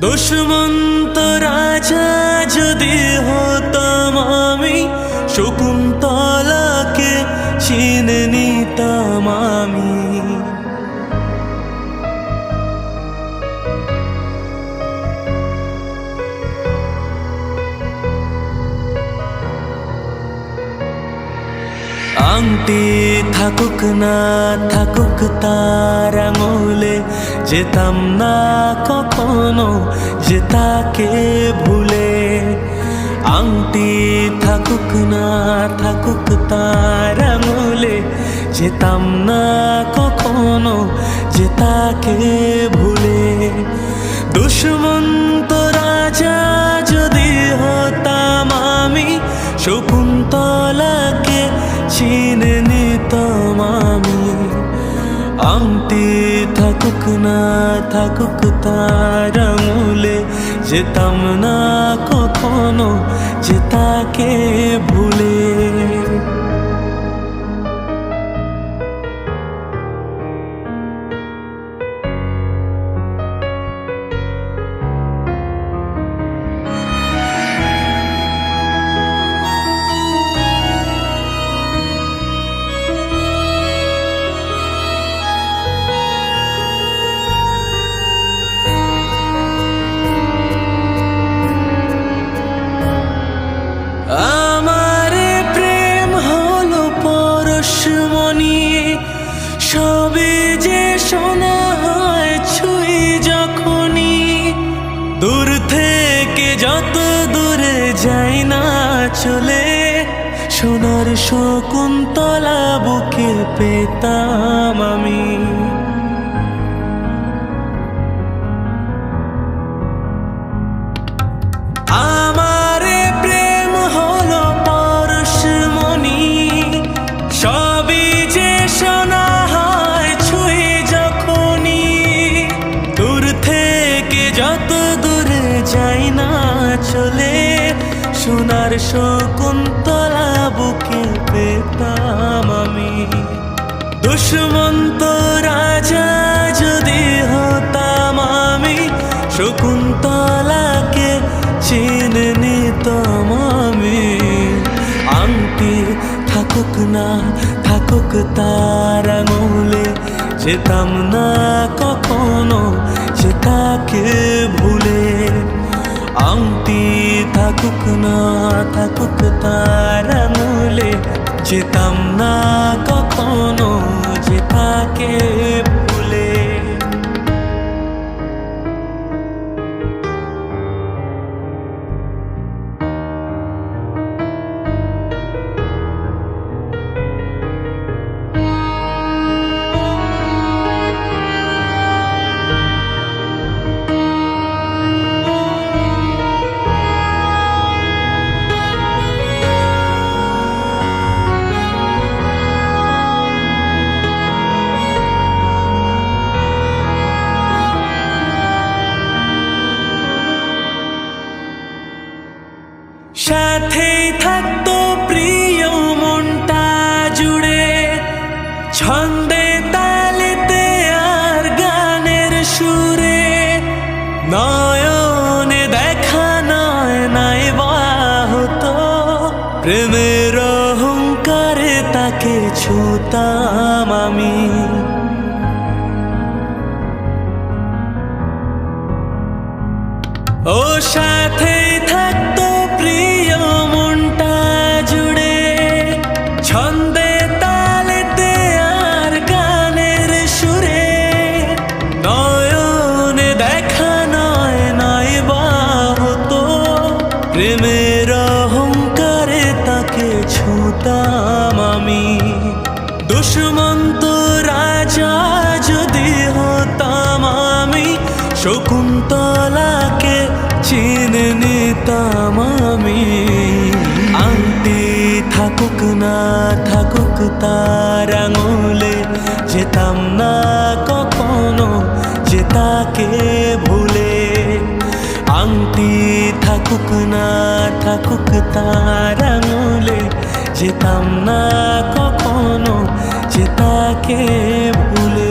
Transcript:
দুষ্মন্ত রাজা যদি হতাম আমি, শকুন্তলাকে চিনে নিতাম আমি। আংটি থাকুক না থাকুক তার আঙুলে, যেতাম না কখনো যে তাকে ভুলে। আংটি থাকুক না থাকুক তার আঙুলে, যেতাম না কখনো যে তাকে ভুলে। দুষ্মন্ত রাজা যদি হতাম আমি, শকুন্তলাকে চিনে নিতাম আমি। আংটি থাকুক না থাকুক তার আঙুলে, যেতাম না কখনো যে তাকে ভুলে। আমারে প্রেম হলো পরশমণি, সবে যে শোনা হয় ছুঁই যখনই। দূর থেকে যত দূরে যাই না চলে, সোনার শকুন্তলা বুকে পেতাম আমি। সোনার শকুন্তলা বুকে পেতাম আমি। দুষ্মন্ত রাজা যদি হতাম আমি, শকুন্তলাকে চিনে নিতাম আমি। আংটি থাকুক না থাকুক তার আঙুলে, যেতাম না কখনো যে তাকে ভুলে। আংটি থাকুক না থাকুক তার আঙুলে, যেতাম না কখনো যে তাকে ভুলে। সাথেই থাকতো প্রিয় মনটা জুড়ে, ছন্দে তালেতে আর গানের সুরে। নয়নে দেখা নয় নাই হতো, প্রেমের অহংকারে তাকে ছুতাম আমি। ও সাথেই থাকতো প্রিয় মনটা জুড়ে, ছন্দে তালেতে আর গানের সুরে। নয়নে দেখা নয় নাই হতো, প্রেমের অহংকারে তাকে ছুতাম আমি। দুষ্মন্ত রাজা যদি হতাম আমি, শকুন্তলাকে চিনে নিতাম আমি। আংটি থাকুক না থাকুক তার আঙুলে, যেতাম না কখনো যে তাকে ভুলে। আংটি থাকুক না থাকুক তার আঙুলে, যেতাম না কখনো যে তাকে ভুলে।